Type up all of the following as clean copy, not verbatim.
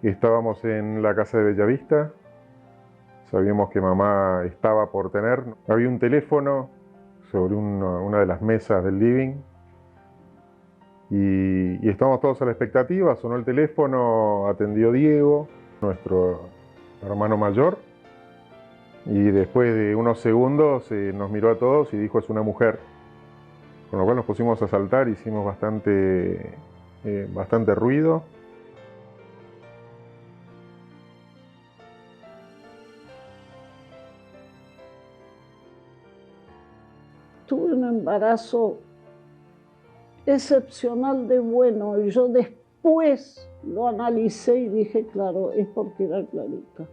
Estábamos en la casa de Bellavista, sabíamos que mamá estaba por tener. Había un teléfono sobre una de las mesas del living y estábamos todos a la expectativa. Sonó el teléfono, atendió Diego, nuestro hermano mayor, y después de unos segundos nos miró a todos y dijo: es una mujer. Con lo cual nos pusimos a saltar, hicimos bastante ruido. Tuve un embarazo excepcional de bueno, y yo después lo analicé y dije, claro, es porque era Clarita.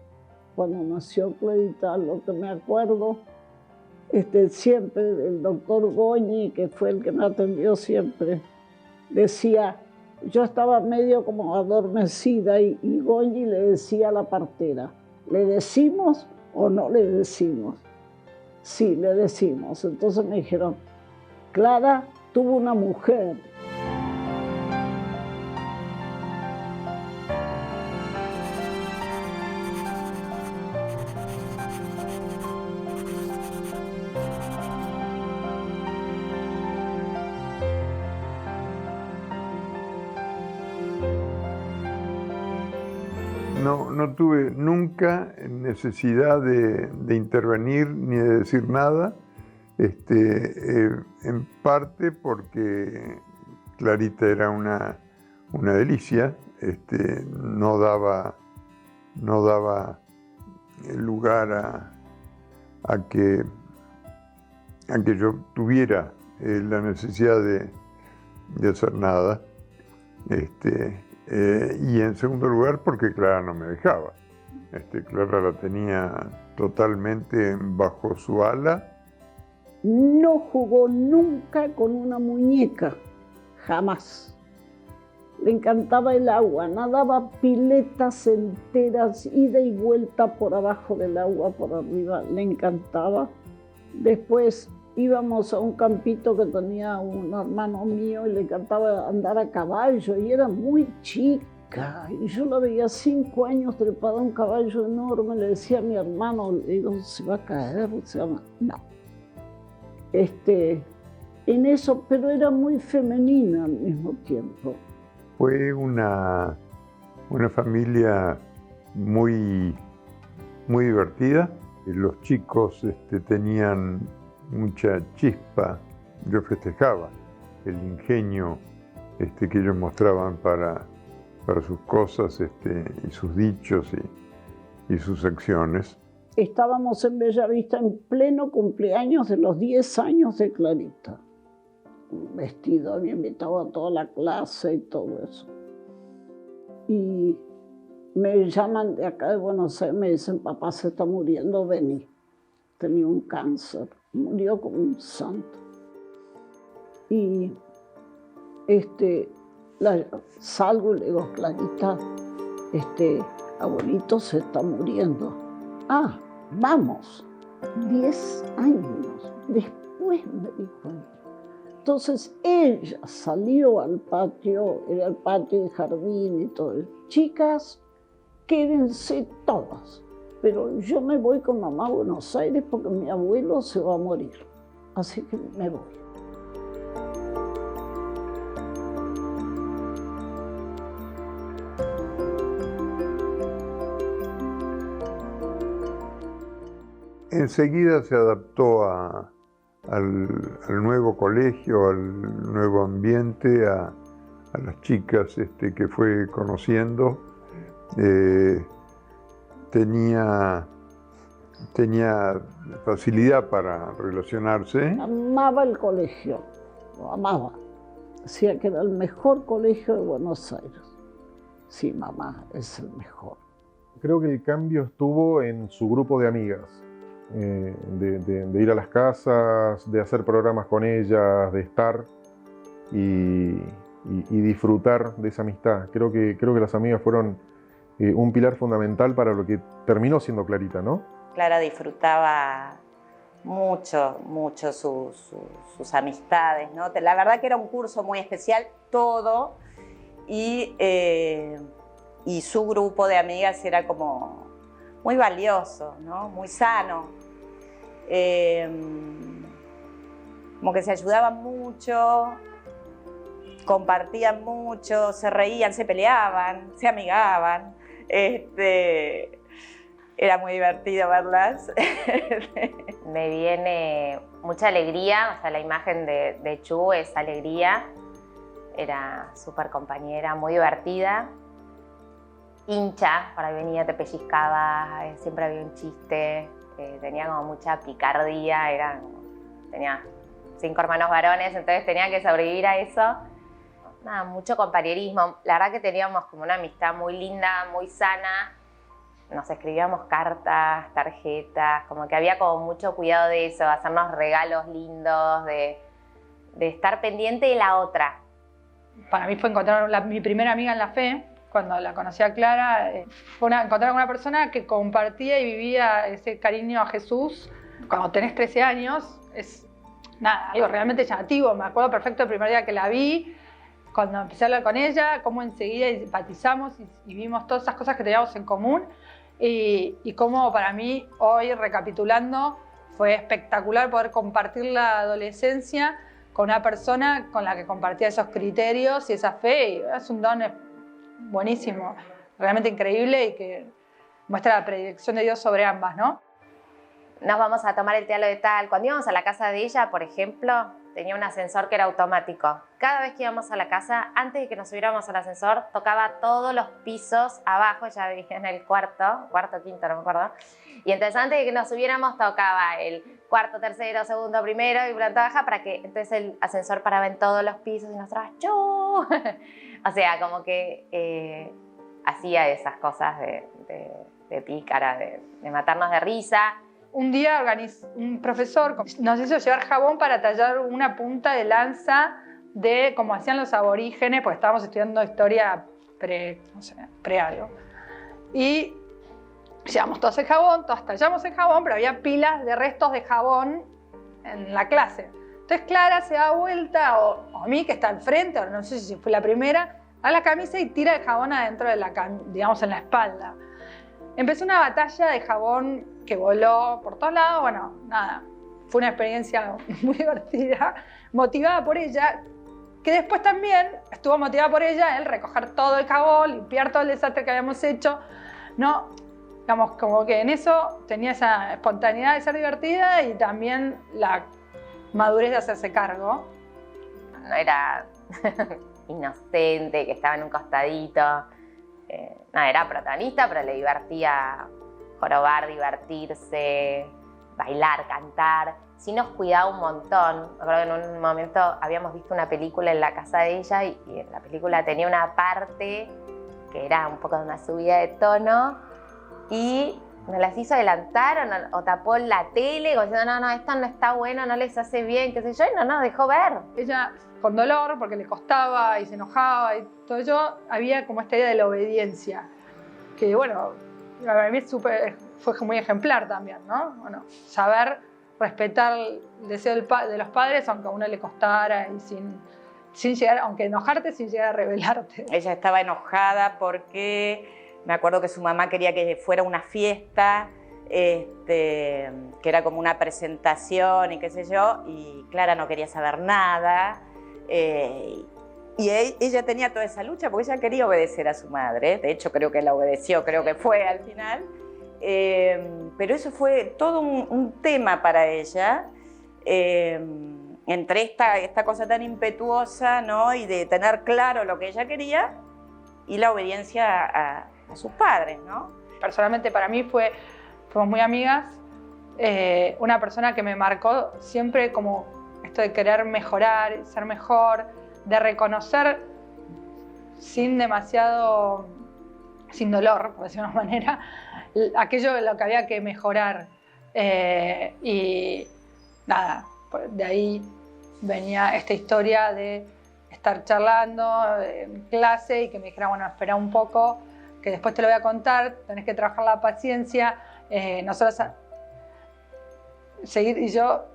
Cuando nació Clarita, lo que me acuerdo, siempre el doctor Goñi, que fue el que me atendió siempre, decía, yo estaba medio como adormecida y Goñi le decía a la partera, ¿le decimos o no le decimos? Sí, le decimos. Entonces me dijeron, Clara tuvo una mujer. No tuve nunca necesidad de intervenir ni de decir nada, en parte porque Clarita era una delicia, no daba lugar a que yo tuviera la necesidad de hacer nada. Y en segundo lugar, porque Clara no me dejaba. Clara la tenía totalmente bajo su ala. No jugó nunca con una muñeca, jamás. Le encantaba el agua, nadaba piletas enteras, ida y vuelta por abajo del agua, por arriba, le encantaba. Después íbamos a un campito que tenía un hermano mío y le encantaba andar a caballo y era muy chica. Y yo la veía 5 años trepada a un caballo enorme, le decía a mi hermano, le digo, se va a caer, no. En eso, pero era muy femenina al mismo tiempo. Fue una familia muy divertida. Los chicos tenían mucha chispa. Yo festejaba el ingenio que ellos mostraban para sus cosas y sus dichos y sus acciones. Estábamos en Bellavista en pleno cumpleaños de los 10 años de Clarita. Un vestido, había invitado a toda la clase y todo eso. Y me llaman de acá de Buenos Aires, me dicen, papá se está muriendo, vení. Tenía un cáncer, murió como un santo. Y salgo y le digo, Clarita, abuelito se está muriendo. Ah, vamos, 10 años después me dijo. Entonces ella salió al patio, era el patio y jardín y todo. Chicas, quédense todas, pero yo me voy con mamá a Buenos Aires porque mi abuelo se va a morir, así que me voy. Enseguida se adaptó al nuevo colegio, al nuevo ambiente, a las chicas que fue conociendo. Tenía facilidad para relacionarse. Amaba el colegio, lo amaba. Decía que era el mejor colegio de Buenos Aires. Sí, mamá, es el mejor. Creo que el cambio estuvo en su grupo de amigas. De ir a las casas, de hacer programas con ellas, de estar y disfrutar de esa amistad. Creo que las amigas fueron un pilar fundamental para lo que terminó siendo Clarita, ¿no? Clara disfrutaba mucho sus amistades, ¿no? La verdad que era un curso muy especial, todo, y y su grupo de amigas era como muy valioso, ¿no? Muy sano. Como que se ayudaban mucho, compartían mucho, se reían, se peleaban, se amigaban. Era muy divertido verlas. Me viene mucha alegría, o sea, la imagen de Chu es alegría. Era súper compañera, muy divertida. Hincha, por ahí venía, te pellizcaba, siempre había un chiste. Tenía como mucha picardía, tenía 5 hermanos varones, entonces tenía que sobrevivir a eso. Nada, mucho compañerismo. La verdad que teníamos como una amistad muy linda, muy sana. Nos escribíamos cartas, tarjetas, como que había como mucho cuidado de eso, hacernos regalos lindos, de estar pendiente de la otra. Para mí fue encontrar mi primera amiga en la fe. Cuando la conocí a Clara, fue encontrar con una persona que compartía y vivía ese cariño a Jesús. Cuando tenés 13 años, es algo realmente llamativo. Me acuerdo perfecto el primer día que la vi, cuando empecé a hablar con ella, cómo enseguida empatizamos y vimos todas esas cosas que teníamos en común. Y cómo para mí, hoy recapitulando, fue espectacular poder compartir la adolescencia con una persona con la que compartía esos criterios y esa fe. Y es un don buenísimo, realmente increíble y que muestra la predilección de Dios sobre ambas, ¿no? Nos vamos a tomar el té a lo de tal. Cuando íbamos a la casa de ella, por ejemplo, tenía un ascensor que era automático. Cada vez que íbamos a la casa, antes de que nos subiéramos al ascensor, tocaba todos los pisos abajo, ya vivía en el cuarto, quinto, no me acuerdo. Y entonces antes de que nos subiéramos tocaba el cuarto, tercero, segundo, primero y planta baja para que entonces el ascensor paraba en todos los pisos y nosotros ¡chu! O sea, como que hacía esas cosas de pícara, de matarnos de risa. Un día un profesor nos hizo llevar jabón para tallar una punta de lanza de cómo hacían los aborígenes, porque estábamos estudiando historia pre algo. Y llevamos todos el jabón, todos tallamos el jabón, pero había pilas de restos de jabón en la clase. Entonces Clara se da vuelta, o a mí que está al frente, o no sé si fue la primera, a la camisa y tira el jabón adentro de digamos en la espalda. Empezó una batalla de jabón que voló por todos lados. Bueno, nada, fue una experiencia muy divertida, motivada por ella, que después también estuvo motivada por ella el recoger todo el jabón, limpiar todo el desastre que habíamos hecho, ¿no? Digamos, como que en eso tenía esa espontaneidad de ser divertida y también la madurez de hacerse cargo. No era inocente, que estaba en un costadito. Era protagonista, pero le divertía jorobar, divertirse, bailar, cantar. Sí nos cuidaba un montón. Me acuerdo que en un momento habíamos visto una película en la casa de ella y en la película tenía una parte que era un poco de una subida de tono y nos las hizo adelantar o tapó la tele como diciendo no, esto no está bueno, no les hace bien, qué sé yo, y no nos dejó ver. Ella, con dolor, porque le costaba y se enojaba y todo ello, había como esta idea de la obediencia, que bueno, a mí fue muy ejemplar también, ¿no? Bueno, saber respetar el deseo de los padres, aunque a uno le costara y sin llegar, aunque enojarte, sin llegar a rebelarte. Ella estaba enojada porque me acuerdo que su mamá quería que fuera una fiesta, que era como una presentación y qué sé yo, y Clara no quería saber nada. Y ella tenía toda esa lucha porque ella quería obedecer a su madre. De hecho, creo que la obedeció, creo que fue al final. Pero eso fue todo un tema para ella, entre esta cosa tan impetuosa, ¿no? Y de tener claro lo que ella quería y la obediencia a sus padres, ¿no? Personalmente para mí fuimos muy amigas, una persona que me marcó siempre como esto de querer mejorar, ser mejor, de reconocer sin dolor, por decirlo de una manera, aquello de lo que había que mejorar. Y nada, de ahí venía esta historia de estar charlando en clase y que me dijera, bueno, espera un poco, que después te lo voy a contar, tenés que trabajar la paciencia. Nosotros seguir, y yo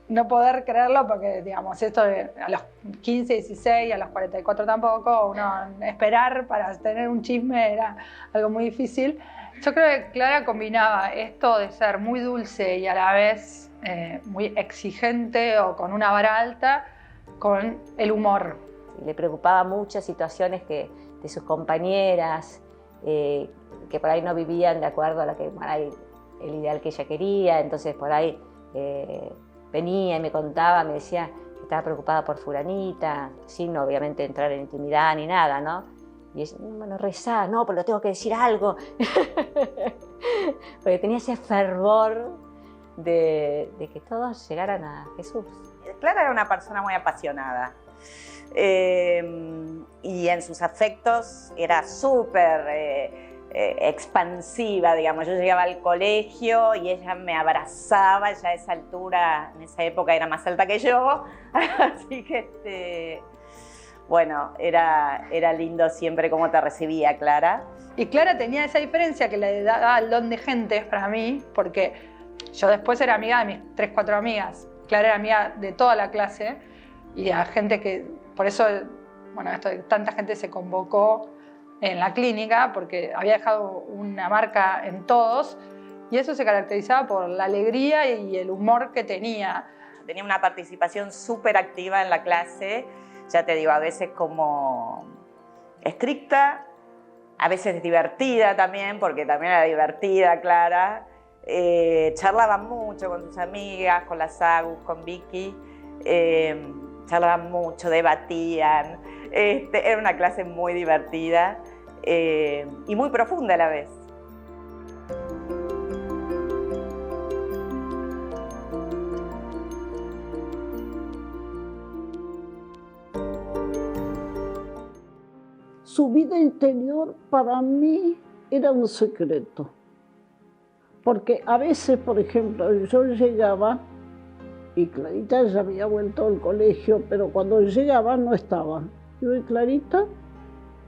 no poder creerlo porque, digamos, esto a los 15, 16, a los 44 tampoco, uno esperar para tener un chisme era algo muy difícil. Yo creo que Clara combinaba esto de ser muy dulce y a la vez muy exigente o con una vara alta con el humor. Le preocupaba muchas situaciones de sus compañeras que por ahí no vivían de acuerdo a la que por ahí, el ideal que ella quería, entonces por ahí venía y me contaba, me decía que estaba preocupada por fulanita, sin obviamente entrar en intimidad ni nada, ¿no? Y ella, bueno, rezá, no, pero tengo que decir algo. Porque tenía ese fervor de que todos llegaran a Jesús. Clara era una persona muy apasionada. Y en sus afectos era súper expansiva, digamos. Yo llegaba al colegio y ella me abrazaba, ya a esa altura, en esa época era más alta que yo, así que bueno, era lindo siempre cómo te recibía Clara. Y Clara tenía esa diferencia que le daba el don de gentes para mí, porque yo después era amiga de mis 3, 4 amigas. Clara era amiga de toda la clase y a gente que, por eso, bueno, tanta gente se convocó en la clínica porque había dejado una marca en todos y eso se caracterizaba por la alegría y el humor que tenía. Tenía una participación súper activa en la clase, ya te digo, a veces como estricta, a veces divertida también, porque también era divertida, Clara. Charlaba mucho con sus amigas, con las Agus, con Vicky. Charlaban mucho, debatían. Era una clase muy divertida y muy profunda a la vez. Su vida interior para mí era un secreto. Porque a veces, por ejemplo, yo llegaba y Clarita ya había vuelto al colegio, pero cuando llegaba no estaba. Yo, ¿y Clarita?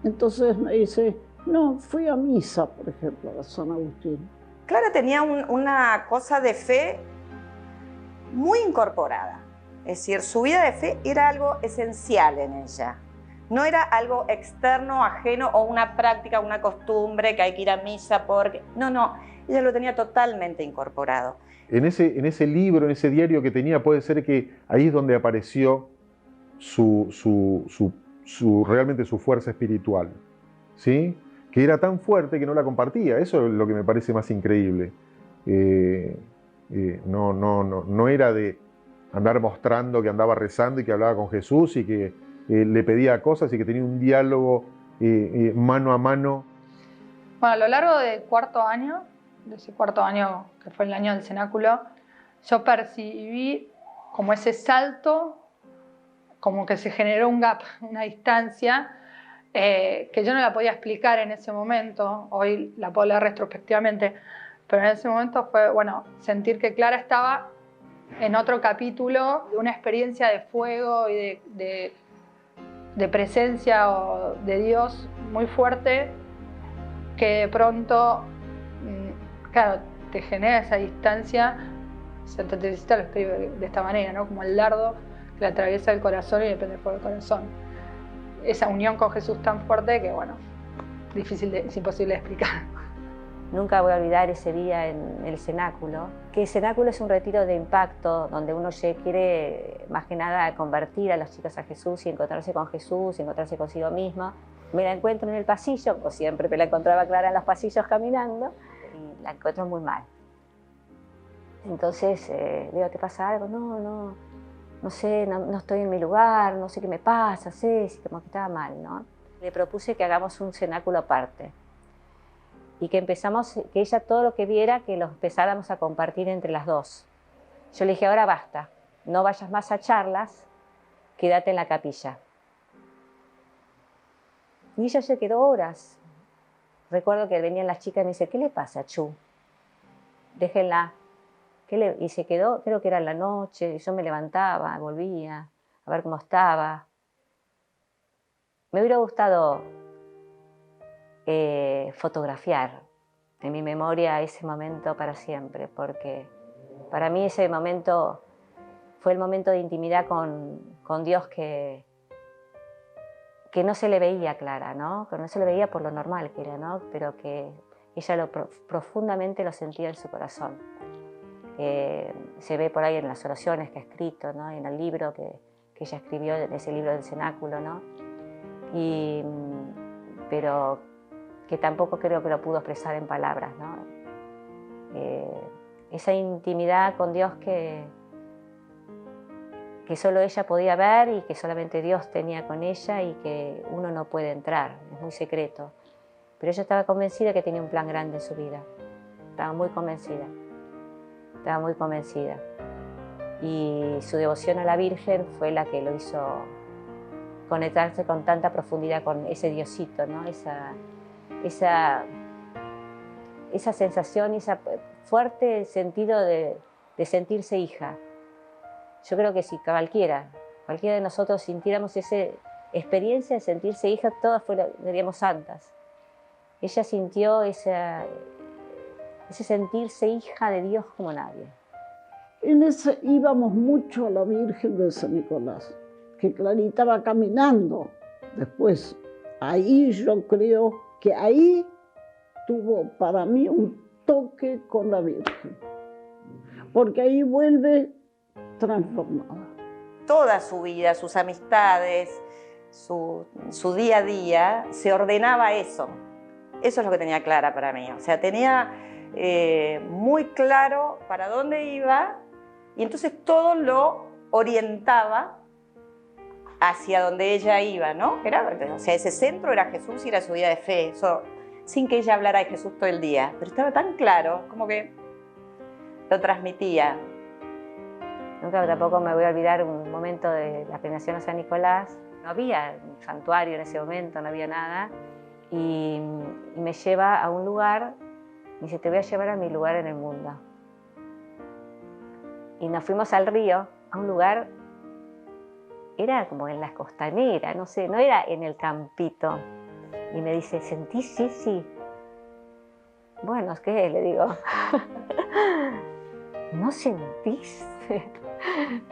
Entonces me dice, no, fui a misa, por ejemplo, a San Agustín. Clara tenía una cosa de fe muy incorporada. Es decir, su vida de fe era algo esencial en ella. No era algo externo, ajeno o una práctica, una costumbre que hay que ir a misa porque... No, ella lo tenía totalmente incorporado. En ese libro, en ese diario que tenía, puede ser que ahí es donde apareció realmente su fuerza espiritual, ¿sí? Que era tan fuerte que no la compartía. Eso es lo que me parece más increíble. No era de andar mostrando que andaba rezando y que hablaba con Jesús y que le pedía cosas y que tenía un diálogo mano a mano. Bueno, a lo largo del cuarto año, de ese cuarto año que fue el año del cenáculo, yo percibí como ese salto, como que se generó un gap, una distancia que yo no la podía explicar en ese momento, hoy la puedo leer retrospectivamente, pero en ese momento fue, bueno, sentir que Clara estaba en otro capítulo de una experiencia de fuego y de presencia o de Dios muy fuerte que de pronto, claro, te genera esa distancia. Santa Teresita lo escribe de esta manera, ¿no? Como el dardo que le atraviesa el corazón y le prende fuego el corazón. Esa unión con Jesús tan fuerte que, bueno, es imposible de explicar. Nunca voy a olvidar ese día en el cenáculo, que el cenáculo es un retiro de impacto donde uno quiere más que nada convertir a los chicos a Jesús y encontrarse con Jesús y encontrarse consigo mismo. Me la encuentro en el pasillo, como siempre me la encontraba Clara en los pasillos caminando, y la encuentro muy mal. Entonces le digo, ¿te pasa algo? No sé, no estoy en mi lugar, no sé qué me pasa, Ceci, como que estaba mal, ¿no? Le propuse que hagamos un cenáculo aparte y que que ella todo lo que viera, que lo empezáramos a compartir entre las dos. Yo le dije, ahora basta, no vayas más a charlas, quédate en la capilla. Y ella se quedó horas. Recuerdo que venían las chicas y me dice, ¿qué le pasa, Chu? Déjenla. Y se quedó, creo que era la noche, y yo me levantaba, volvía a ver cómo estaba. Me hubiera gustado fotografiar en mi memoria ese momento para siempre, porque para mí ese momento fue el momento de intimidad con Dios que no se le veía clara, ¿no? Que no se le veía por lo normal que era, ¿no? Pero que ella profundamente lo sentía en su corazón. Se ve por ahí en las oraciones que ha escrito, ¿no? En el libro que ella escribió, en ese libro del cenáculo, ¿no? Pero que tampoco creo que lo pudo expresar en palabras, ¿no? Esa intimidad con Dios que solo ella podía ver y que solamente Dios tenía con ella y que uno no puede entrar, es muy secreto. Pero ella estaba convencida que tenía un plan grande en su vida, estaba muy convencida. Y su devoción a la Virgen fue la que lo hizo conectarse con tanta profundidad con ese Diosito, ¿no? Esa sensación y ese fuerte sentido de sentirse hija. Yo creo que si cualquiera de nosotros sintiéramos esa experiencia de sentirse hija, todas seríamos santas. Ella sintió ese sentirse hija de Dios como nadie. En ese íbamos mucho a la Virgen de San Nicolás, que Clarita va caminando. Después, ahí yo creo que ahí tuvo para mí un toque con la Virgen, porque ahí vuelve transformada. Toda su vida, sus amistades, su día a día, se ordenaba a eso. Eso es lo que tenía clara para mí. O sea, tenía muy claro para dónde iba y entonces todo lo orientaba hacia donde ella iba, ¿no? O sea, ese centro era Jesús y era su vida de fe. Eso, sin que ella hablara de Jesús todo el día. Pero estaba tan claro, como que lo transmitía. Nunca tampoco me voy a olvidar un momento de la peregrinación a San Nicolás. No había un santuario en ese momento, no había nada. Y me lleva a un lugar, me dice, te voy a llevar a mi lugar en el mundo. Y nos fuimos al río, a un lugar, era como en la costanera, no sé, no era en el campito. Y me dice, ¿sentís? Sí, sí. Bueno, ¿qué? Le digo. ¿No sentís?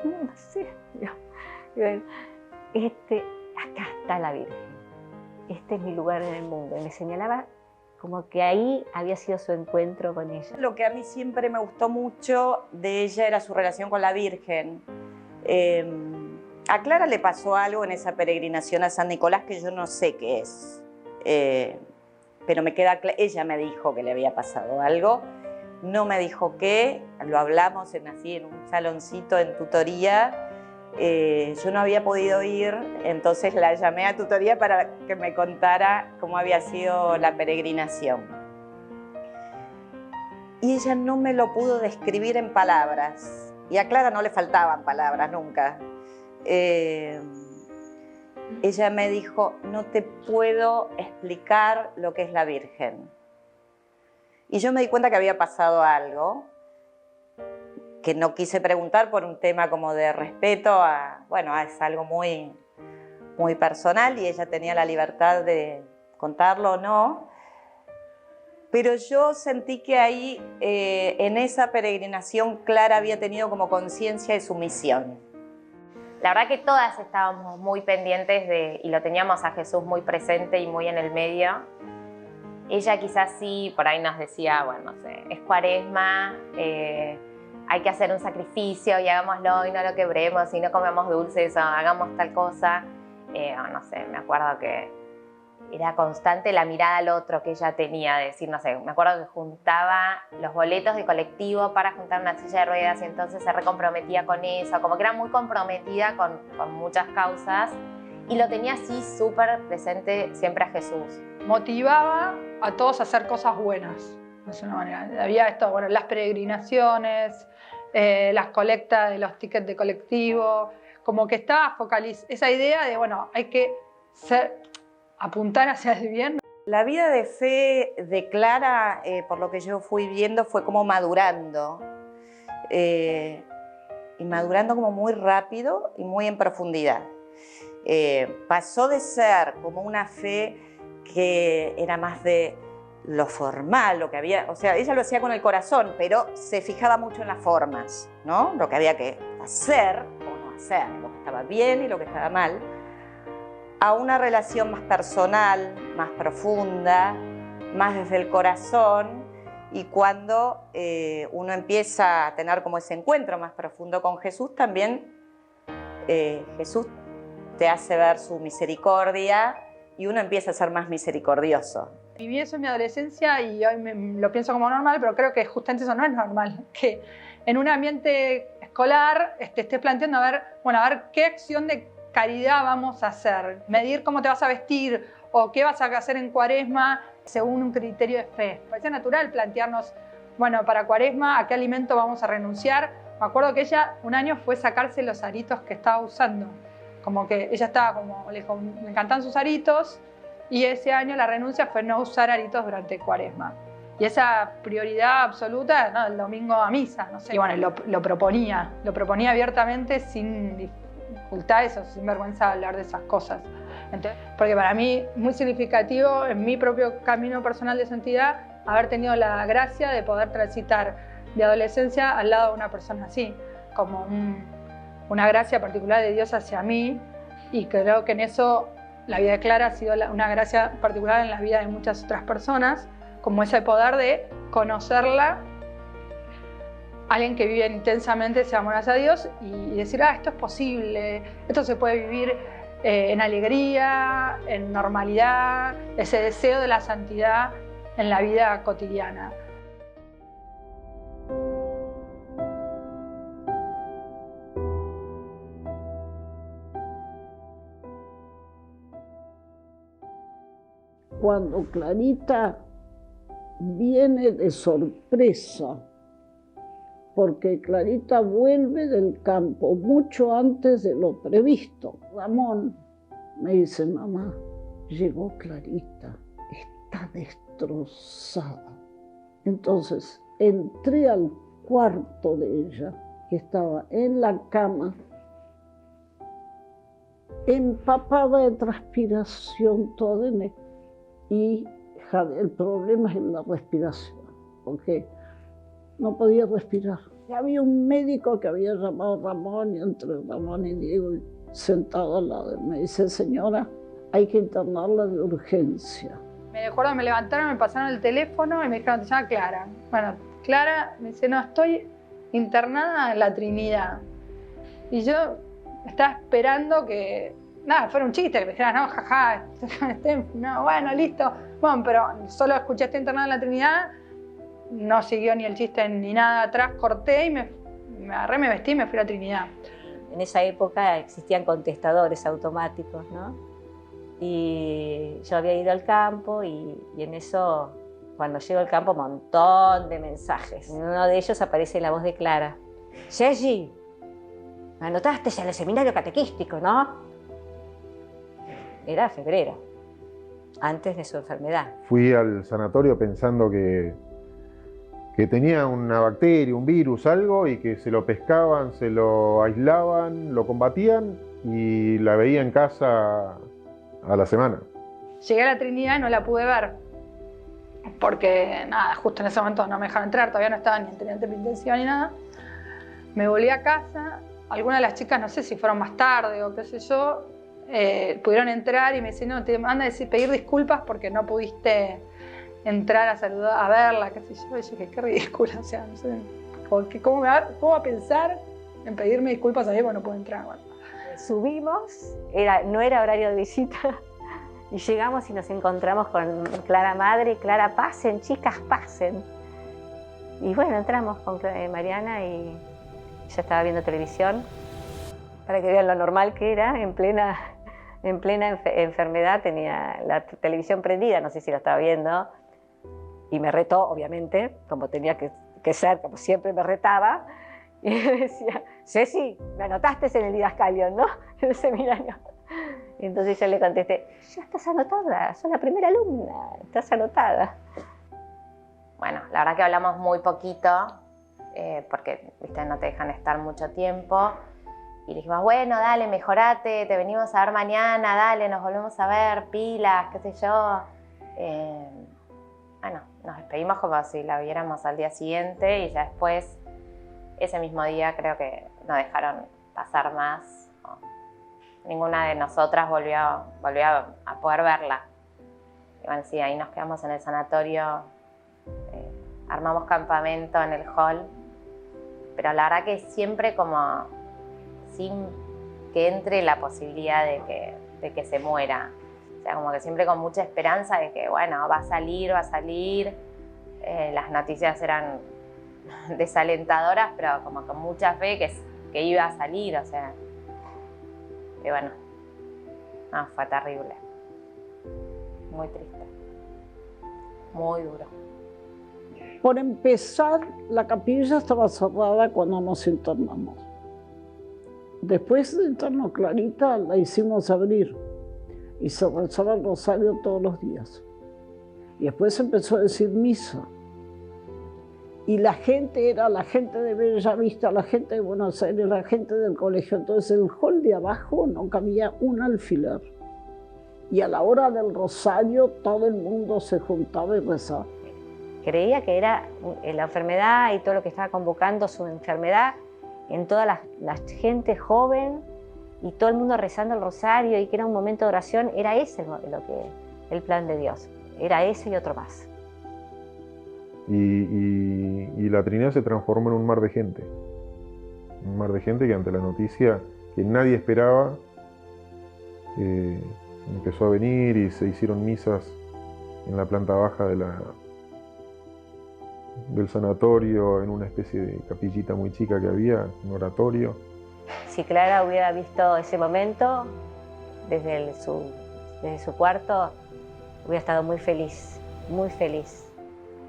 No sé. Acá está la Virgen. Este es mi lugar en el mundo. Y me señalaba como que ahí había sido su encuentro con ella. Lo que a mí siempre me gustó mucho de ella era su relación con la Virgen. A Clara le pasó algo en esa peregrinación a San Nicolás que yo no sé qué es. Pero me queda claro, ella me dijo que le había pasado algo. No me dijo qué, lo hablamos así en un saloncito en tutoría. Yo no había podido ir, entonces la llamé a tutoría para que me contara cómo había sido la peregrinación. Y ella no me lo pudo describir en palabras. Y a Clara no le faltaban palabras nunca. Ella me dijo, no te puedo explicar lo que es la Virgen. Y yo me di cuenta que había pasado algo, que no quise preguntar por un tema como de respeto es algo muy, muy personal y ella tenía la libertad de contarlo o no. Pero yo sentí que ahí, en esa peregrinación, Clara había tenido como conciencia de su misión. La verdad que todas estábamos muy pendientes y lo teníamos a Jesús muy presente y muy en el medio. Ella quizás sí, por ahí nos decía, bueno, no sé, es Cuaresma, hay que hacer un sacrificio y hagámoslo y no lo quebremos y no comemos dulces o hagamos tal cosa. No sé, me acuerdo que era constante la mirada al otro que ella tenía, de decir, no sé, me acuerdo que juntaba los boletos de colectivo para juntar una silla de ruedas y entonces se recomprometía con eso, como que era muy comprometida con muchas causas y lo tenía así súper presente siempre a Jesús. Motivaba a todos a hacer cosas buenas, de alguna manera. Había esto, bueno, las peregrinaciones, las colectas de los tickets de colectivo, como que estaba focalizada esa idea de, bueno, hay que apuntar hacia el bien. La vida de fe de Clara, por lo que yo fui viendo, fue como madurando. Y madurando como muy rápido y muy en profundidad. Pasó de ser como una fe que era más de lo formal, lo que había, o sea, ella lo hacía con el corazón, pero se fijaba mucho en las formas, ¿no? Lo que había que hacer o no hacer, lo que estaba bien y lo que estaba mal, a una relación más personal, más profunda, más desde el corazón. Y cuando uno empieza a tener como ese encuentro más profundo con Jesús, también Jesús te hace ver su misericordia y uno empieza a ser más misericordioso. Viví eso en mi adolescencia y hoy lo pienso como normal, pero creo que justamente eso no es normal. Que en un ambiente escolar estés planteando a ver qué acción de caridad vamos a hacer, medir cómo te vas a vestir o qué vas a hacer en Cuaresma según un criterio de fe. Parece natural plantearnos, bueno, para Cuaresma, ¿a qué alimento vamos a renunciar? Me acuerdo que ella un año fue sacarse los aritos que estaba usando. Como que ella estaba le encantaban sus aritos y ese año la renuncia fue no usar aritos durante Cuaresma. Y esa prioridad absoluta, ¿no? El domingo a misa, no sé. Y bueno, lo proponía abiertamente sin dificultades o sin vergüenza de hablar de esas cosas. Entonces, porque para mí muy significativo en mi propio camino personal de santidad haber tenido la gracia de poder transitar de adolescencia al lado de una persona así, como una gracia particular de Dios hacia mí, y creo que en eso la vida de Clara ha sido una gracia particular en la vida de muchas otras personas, como ese poder de conocerla, alguien que vive intensamente ese amor hacia Dios y decir, esto es posible, esto se puede vivir en alegría, en normalidad, ese deseo de la santidad en la vida cotidiana. Cuando Clarita viene de sorpresa, porque Clarita vuelve del campo mucho antes de lo previsto. Ramón me dice, mamá, llegó Clarita, está destrozada. Entonces entré al cuarto de ella, que estaba en la cama, empapada de transpiración toda y el problema es en la respiración, porque no podía respirar. Y había un médico que había llamado a Ramón, y entre Ramón y Diego, sentado al lado de él, me dice, señora, hay que internarla de urgencia. Me acuerdo, me levantaron, me pasaron el teléfono y me dijeron, te llama Clara. Bueno, Clara me dice, no, estoy internada en la Trinidad. Y yo estaba esperando que, nada, fuera un chiste, que me dijeran, no, jaja, no, bueno, listo. Bueno, pero solo escuché, estoy internada en la Trinidad, no siguió ni el chiste ni nada atrás, corté y me agarré, me vestí y me fui a la Trinidad. En esa época existían contestadores automáticos, ¿no? Y yo había ido al campo y en eso, cuando llego al campo, un montón de mensajes. En uno de ellos aparece la voz de Clara. Ceci, me anotaste en el seminario catequístico, ¿no? Era febrero, antes de su enfermedad. Fui al sanatorio pensando que tenía una bacteria, un virus, algo, y que se lo pescaban, se lo aislaban, lo combatían y la veía en casa a la semana. Llegué a la Trinidad y no la pude ver, porque nada, justo en ese momento no me dejaron entrar, todavía no estaba ni en terapia intensiva ni nada. Me volví a casa, algunas de las chicas, no sé si fueron más tarde o qué sé yo, pudieron entrar y me decían, no, te mandan a pedir disculpas porque no pudiste entrar a saludar, a verla, qué sé yo. Y yo dije, qué ridícula, o sea, no sé, ¿cómo va a pensar en pedirme disculpas a mí porque no puedo entrar? Bueno. Subimos, no era horario de visita, y llegamos y nos encontramos con Clara Madre. Clara, pasen, chicas, pasen. Y bueno, entramos con Mariana y ella estaba viendo televisión, para que vean lo normal que era, en plena enfermedad, tenía la televisión prendida, no sé si la estaba viendo, y me retó, obviamente, como tenía que ser, como siempre me retaba, y me decía, Ceci, me anotaste en el didascalio, ¿no? En el seminario. Y entonces yo le contesté, ya estás anotada, sos la primera alumna, estás anotada. Bueno, la verdad que hablamos muy poquito, porque ¿viste? No te dejan estar mucho tiempo. Y le dijimos, bueno, dale, mejorate, te venimos a ver mañana, dale, nos volvemos a ver, pilas, qué sé yo. Bueno, nos despedimos como si la viéramos al día siguiente y ya después ese mismo día creo que no dejaron pasar más. Ninguna de nosotras volvió a poder verla. Y bueno, sí, ahí nos quedamos en el sanatorio, armamos campamento en el hall, pero la verdad que siempre como sin que entre la posibilidad de que se muera. O sea, como que siempre con mucha esperanza de que, bueno, va a salir. Las noticias eran desalentadoras, pero como con mucha fe que iba a salir, o sea. Y bueno, no, fue terrible. Muy triste. Muy duro. Por empezar, la capilla estaba cerrada cuando nos internamos. Después de internos Clarita, la hicimos abrir y se rezaba el rosario todos los días. Y después empezó a decir misa. Y la gente era la gente de Bella Vista, la gente de Buenos Aires, la gente del colegio. Entonces el hall de abajo no cabía un alfiler. Y a la hora del rosario todo el mundo se juntaba y rezaba. Creía que era la enfermedad y todo lo que estaba convocando su enfermedad en toda la gente joven y todo el mundo rezando el rosario y que era un momento de oración. Era ese el plan de Dios. Era ese y otro más. Y la Trinidad se transformó en un mar de gente. Un mar de gente que ante la noticia que nadie esperaba, empezó a venir y se hicieron misas en la planta baja del sanatorio, en una especie de capillita muy chica que había, un oratorio. Si Clara hubiera visto ese momento desde su cuarto, hubiera estado muy feliz, muy feliz.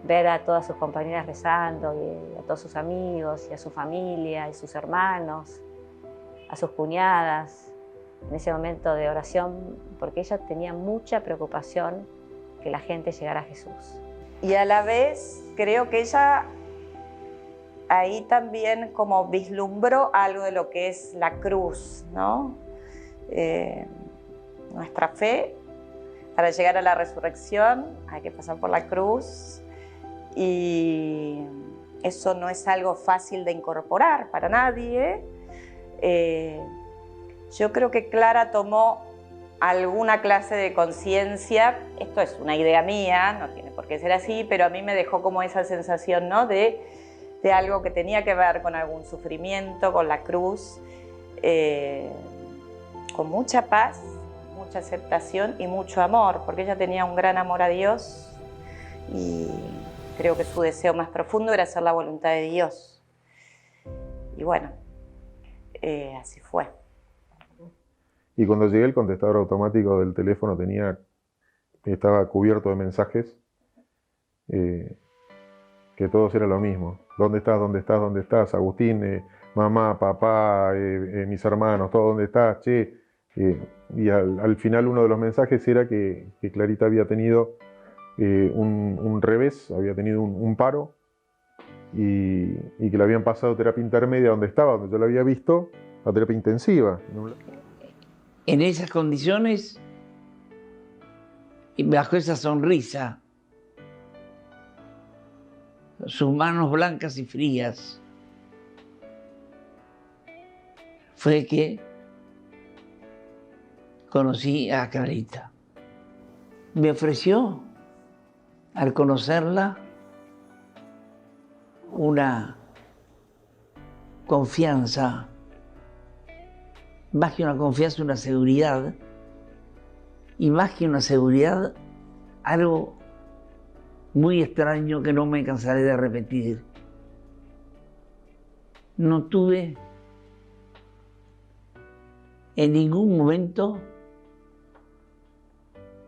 Ver a todas sus compañeras rezando, y a todos sus amigos, y a su familia, y sus hermanos, a sus cuñadas, en ese momento de oración, porque ella tenía mucha preocupación que la gente llegara a Jesús. Y a la vez creo que ella ahí también como vislumbró algo de lo que es la cruz, ¿no? Nuestra fe, para llegar a la resurrección hay que pasar por la cruz. Y eso no es algo fácil de incorporar para nadie. Yo creo que Clara tomó alguna clase de conciencia, esto es una idea mía, no tiene por qué ser así, pero a mí me dejó como esa sensación, ¿no? de algo que tenía que ver con algún sufrimiento, con la cruz, con mucha paz, mucha aceptación y mucho amor, porque ella tenía un gran amor a Dios y creo que su deseo más profundo era hacer la voluntad de Dios. Y bueno, así fue. Y cuando llegué, el contestador automático del teléfono estaba cubierto de mensajes, que todos eran lo mismo. ¿Dónde estás? ¿Dónde estás? ¿Dónde estás? Agustín, mamá, papá, mis hermanos, ¿todo dónde estás? Che. Y al final uno de los mensajes era que Clarita había tenido un revés, había tenido un paro y que le habían pasado terapia intermedia donde estaba, donde yo la había visto, a terapia intensiva. En esas condiciones y bajo esa sonrisa, sus manos blancas y frías, fue que conocí a Clarita. Me ofreció, al conocerla, una confianza, más que una confianza, una seguridad, y más que una seguridad, algo muy extraño que no me cansaré de repetir. No tuve en ningún momento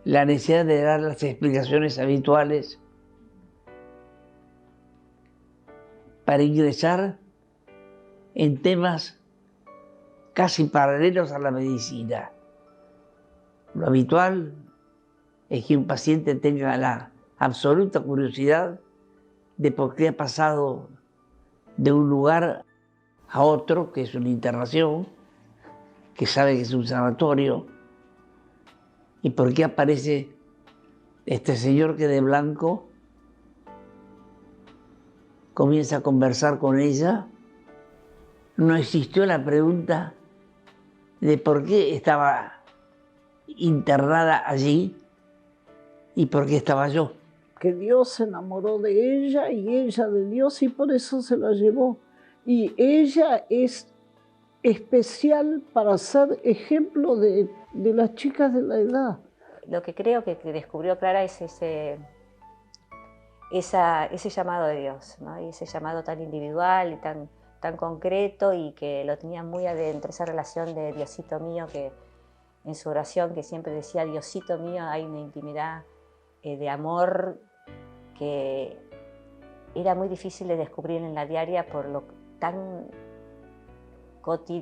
la necesidad de dar las explicaciones habituales para ingresar en temas casi paralelos a la medicina. Lo habitual es que un paciente tenga la absoluta curiosidad de por qué ha pasado de un lugar a otro, que es una internación, que sabe que es un sanatorio, y por qué aparece este señor que de blanco comienza a conversar con ella no existió la pregunta de por qué estaba internada allí y por qué estaba yo. Que Dios se enamoró de ella y ella de Dios y por eso se la llevó. Y ella es especial para ser ejemplo de las chicas de la edad. Lo que creo que descubrió Clara es ese llamado de Dios, ¿no? Y ese llamado tan individual y tan concreto y que lo tenía muy adentro, esa relación de Diosito mío, que en su oración que siempre decía Diosito mío, hay una intimidad de amor que era muy difícil de descubrir en la diaria por lo tan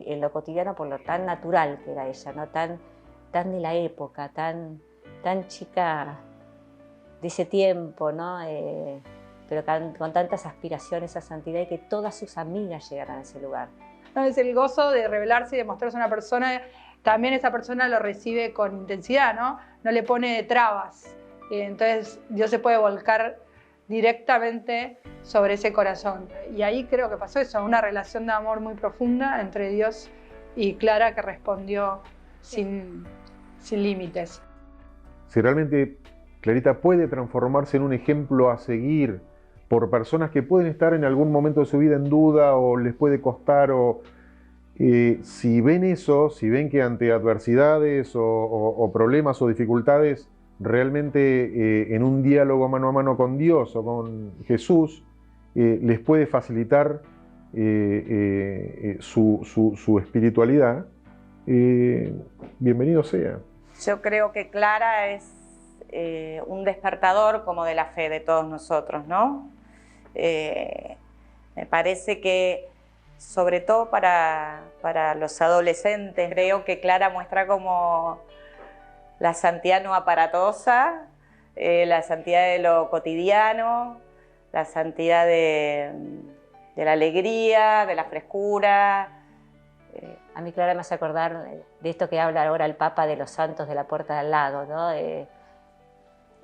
en lo cotidiano, por lo tan natural que era ella, ¿no? Tan de la época, tan chica de ese tiempo, ¿no? Pero con tantas aspiraciones a santidad y que todas sus amigas llegaran a ese lugar. No, es el gozo de revelarse y de mostrarse a una persona, también esa persona lo recibe con intensidad, ¿no? No le pone trabas. Entonces Dios se puede volcar directamente sobre ese corazón. Y ahí creo que pasó eso, una relación de amor muy profunda entre Dios y Clara, que respondió sin límites. Si realmente Clarita puede transformarse en un ejemplo a seguir por personas que pueden estar en algún momento de su vida en duda o les puede costar, o si ven eso, si ven que ante adversidades o problemas o dificultades, realmente en un diálogo mano a mano con Dios o con Jesús, les puede facilitar su espiritualidad, bienvenido sea. Yo creo que Clara es un despertador como de la fe de todos nosotros, ¿no? Me parece que, sobre todo para los adolescentes, creo que Clara muestra como la santidad no aparatosa, la santidad de lo cotidiano, la santidad de la alegría, de la frescura. A mí Clara me hace acordar de esto que habla ahora el Papa de los santos de la puerta de al lado, ¿no?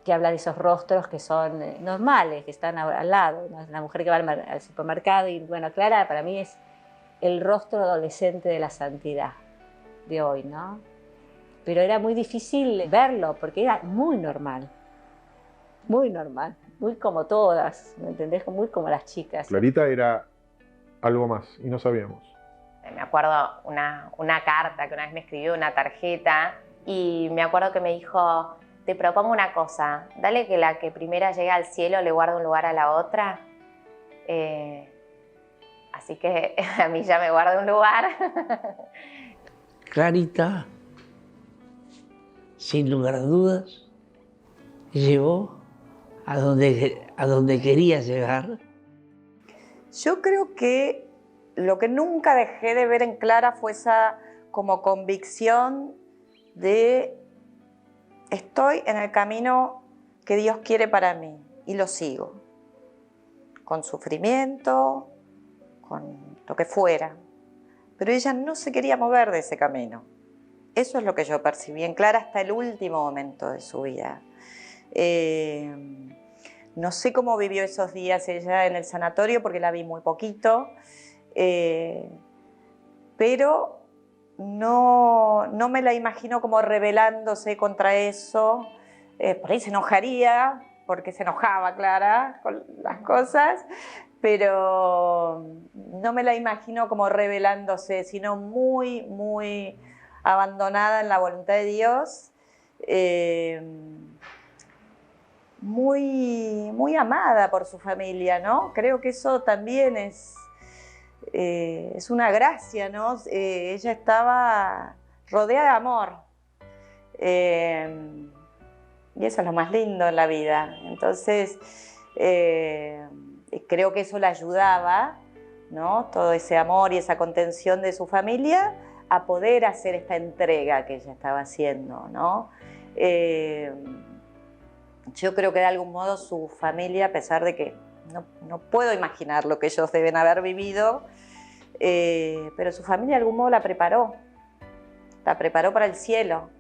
Que habla de esos rostros que son normales, que están al lado, ¿no? La mujer que va al supermercado y bueno, Clara para mí es el rostro adolescente de la santidad de hoy, ¿no? Pero era muy difícil verlo porque era muy normal, muy como todas, ¿me entendés? Muy como las chicas. Clarita era algo más y no sabíamos. Me acuerdo una carta que una vez me escribió, una tarjeta, y me acuerdo que me dijo, te propongo una cosa, dale que la que primera llega al cielo le guarde un lugar a la otra. Así que a mí ya me guarda un lugar. Clarita, sin lugar a dudas, llegó a donde quería llegar. Yo creo que lo que nunca dejé de ver en Clara fue esa como convicción de estoy en el camino que Dios quiere para mí y lo sigo, con sufrimiento, con lo que fuera. Pero ella no se quería mover de ese camino. Eso es lo que yo percibí en Clara hasta el último momento de su vida. No sé cómo vivió esos días ella en el sanatorio porque la vi muy poquito, pero no me la imagino como rebelándose contra eso. Por ahí se enojaría, porque se enojaba Clara con las cosas, pero no me la imagino como rebelándose, sino muy, muy abandonada en la voluntad de Dios, muy, muy amada por su familia, ¿no? Creo que eso también es una gracia, ¿no? Ella estaba rodeada de amor. Y eso es lo más lindo en la vida. Entonces, creo que eso la ayudaba, ¿no? Todo ese amor y esa contención de su familia a poder hacer esta entrega que ella estaba haciendo, ¿no? Yo creo que de algún modo su familia, a pesar de que no puedo imaginar lo que ellos deben haber vivido, pero su familia de algún modo la preparó para el cielo.